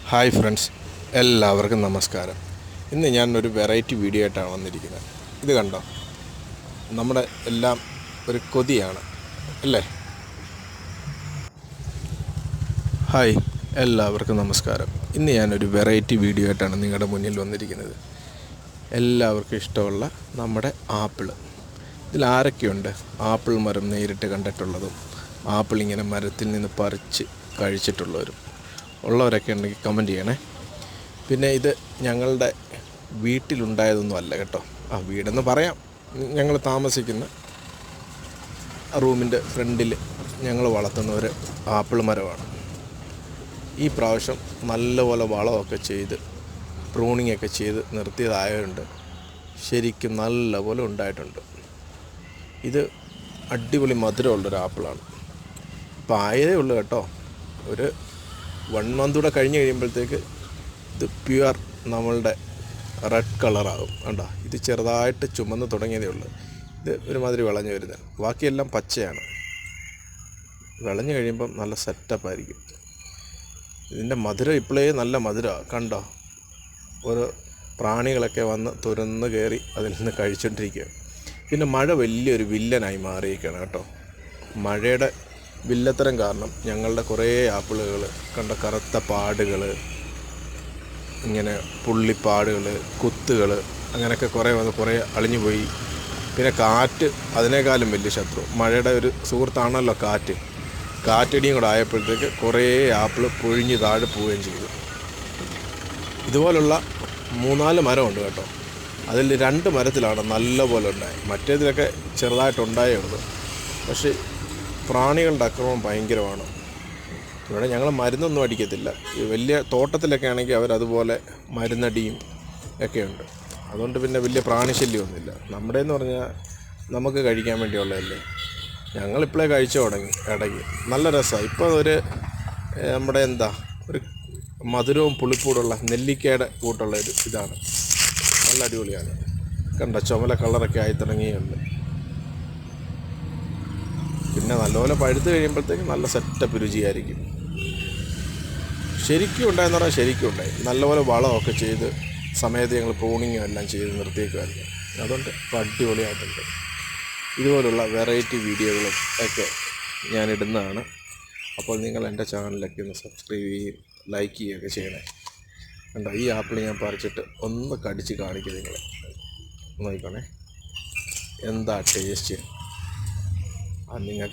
Hi friends, എല്ലാവർക്കും നമസ്കാരം. ഇന്ന് ഞാനൊരു വെറൈറ്റി വീഡിയോ ആയിട്ടാണ് വന്നിരിക്കുന്നത്. ഇത് കണ്ടോ, നമ്മുടെ എല്ലാം ഒരു കൊതിയാണ് അല്ലേ? ഹായ്, എല്ലാവർക്കും നമസ്കാരം. ഇന്ന് ഞാനൊരു വെറൈറ്റി വീഡിയോ ആയിട്ടാണ് നിങ്ങളുടെ മുന്നിൽ വന്നിരിക്കുന്നത്. എല്ലാവർക്കും ഇഷ്ടമുള്ള നമ്മുടെ ആപ്പിള്. ഇതിൽ ആരൊക്കെയുണ്ട് ആപ്പിൾ മരം നേരിട്ട് കണ്ടിട്ടുള്ളതും ആപ്പിൾ ഇങ്ങനെ മരത്തിൽ നിന്ന് പറിച്ച് കഴിച്ചിട്ടുള്ളവരും? ഉള്ളവരൊക്കെ ഉണ്ടെങ്കിൽ കമൻറ്റ് ചെയ്യണേ. പിന്നെ ഇത് ഞങ്ങളുടെ വീട്ടിലുണ്ടായതൊന്നും അല്ല കേട്ടോ. വീടെന്ന് പറയാം, ഞങ്ങൾ താമസിക്കുന്ന റൂമിൻ്റെ ഫ്രണ്ടിൽ ഞങ്ങൾ വളർത്തുന്ന ഒരു ആപ്പിൾ മരമാണ്. ഈ പ്രാവശ്യം നല്ലപോലെ വളമൊക്കെ ചെയ്ത് പ്രൂണിങ് ഒക്കെ ചെയ്ത് നിർത്തിയതായതുകൊണ്ട് ശരിക്കും നല്ലപോലെ ഉണ്ടായിട്ടുണ്ട്. ഇത് അടിപൊളി മധുരമുള്ളൊരു ആപ്പിളാണ്. ഇപ്പോൾ ആയതേ ഉള്ളൂ കേട്ടോ. ഒരു 1 month കൂടെ കഴിഞ്ഞ് കഴിയുമ്പോഴത്തേക്ക് ഇത് പ്യുവർ നമ്മളുടെ റെഡ് കളറാകും. കണ്ടോ, ഇത് ചെറുതായിട്ട് ചുമന്ന് തുടങ്ങിയതേ ഉള്ളൂ. ഇത് ഒരുമാതിരി വിളഞ്ഞു വരുന്നത്, ബാക്കിയെല്ലാം പച്ചയാണ്. വിളഞ്ഞു കഴിയുമ്പം നല്ല സെറ്റപ്പായിരിക്കും. ഇതിൻ്റെ മധുരം ഇപ്പോഴേ നല്ല മധുരമാണ്. കണ്ടോ, ഓരോ പ്രാണികളൊക്കെ വന്ന് തുരന്ന് കയറി അതിൽ നിന്ന് കഴിച്ചുകൊണ്ടിരിക്കുക. പിന്നെ മഴ വലിയൊരു വില്ലനായി മാറിയിരിക്കുകയാണ് കേട്ടോ. മഴയുടെ വില്ലത്തരം കാരണം ഞങ്ങളുടെ കുറേ ആപ്പിളുകൾ കണ്ട കറുത്ത പാടുകൾ, ഇങ്ങനെ പുള്ളിപ്പാടുകൾ, കുത്തുകൾ, അങ്ങനെയൊക്കെ കുറേ വന്ന് കുറേ അളിഞ്ഞു പോയി. പിന്നെ കാറ്റ് അതിനേക്കാളും വലിയ ശത്രു. മഴയുടെ ഒരു സുഹൃത്താണല്ലോ കാറ്റ്. കാറ്റടിയും കൂടെ ആയപ്പോഴത്തേക്ക് കുറേ ആപ്പിൾ പൊഴിഞ്ഞ് താഴെ പോവുകയും ചെയ്തു. ഇതുപോലുള്ള 3-4 മരമുണ്ട് കേട്ടോ. അതിൽ 2 മരത്തിലാണ് നല്ലപോലെ ഉണ്ടായത്. മറ്റേതിലൊക്കെ ചെറുതായിട്ടുണ്ടായേ ഉള്ളൂ. പക്ഷേ പ്രാണികളുടെ അക്രമം ഭയങ്കരമാണ്. ഇവിടെ ഞങ്ങൾ മരുന്നൊന്നും അടിക്കത്തില്ല. ഈ വലിയ തോട്ടത്തിലൊക്കെ ആണെങ്കിൽ അവരതുപോലെ മരുന്നടിയും ഒക്കെയുണ്ട്. അതുകൊണ്ട് പിന്നെ വലിയ പ്രാണിശല്യമൊന്നുമില്ല. നമ്മുടെ എന്ന് പറഞ്ഞാൽ നമുക്ക് കഴിക്കാൻ വേണ്ടിയുള്ളതല്ലേ. ഞങ്ങളിപ്പോഴേ കഴിച്ചു തുടങ്ങി ഇടയ്ക്ക്. നല്ല രസമാണ്. ഇപ്പോൾ ഒരു നമ്മുടെ ഒരു മധുരവും പുളിപ്പൂടുള്ള നെല്ലിക്കയുടെ കൂട്ടുള്ള ഒരു ഇതാണ്. നല്ല അടിപൊളിയാണ്. കണ്ട ചുമല കളറൊക്കെ ആയി തുടങ്ങിയുണ്ട്. പിന്നെ നല്ലപോലെ പഴുത്ത് കഴിയുമ്പോഴത്തേക്ക് നല്ല സെറ്റപ്പ് രുചിയായിരിക്കും. ശരിക്കും ഉണ്ടായെന്ന് പറഞ്ഞാൽ ശരിക്കും ഉണ്ടായി. നല്ലപോലെ വളമൊക്കെ ചെയ്ത് സമയത്ത് ഞങ്ങൾ പ്രൂണിങ്ങും എല്ലാം ചെയ്ത് നിർത്തിയേക്കുമായിരുന്നു. അതുകൊണ്ട് ഇപ്പോൾ അടിപൊളിയായിട്ടുണ്ട്. ഇതുപോലുള്ള വെറൈറ്റി വീഡിയോകളും ഒക്കെ ഞാനിടുന്നതാണ്. അപ്പോൾ നിങ്ങൾ എൻ്റെ ചാനലൊക്കെ ഒന്ന് സബ്സ്ക്രൈബ് ചെയ്യുകയും ലൈക്ക് ചെയ്യുകയൊക്കെ ചെയ്യണേ. കണ്ടോ, ഈ ആപ്പിൾ ഞാൻ പറിച്ചിട്ട് ഒന്ന് കടിച്ച് കാണിക്കുക. നിങ്ങൾ നോക്കിക്കോണേ, എന്താ ടേസ്റ്റ്. നിങ്ങൾക്ക്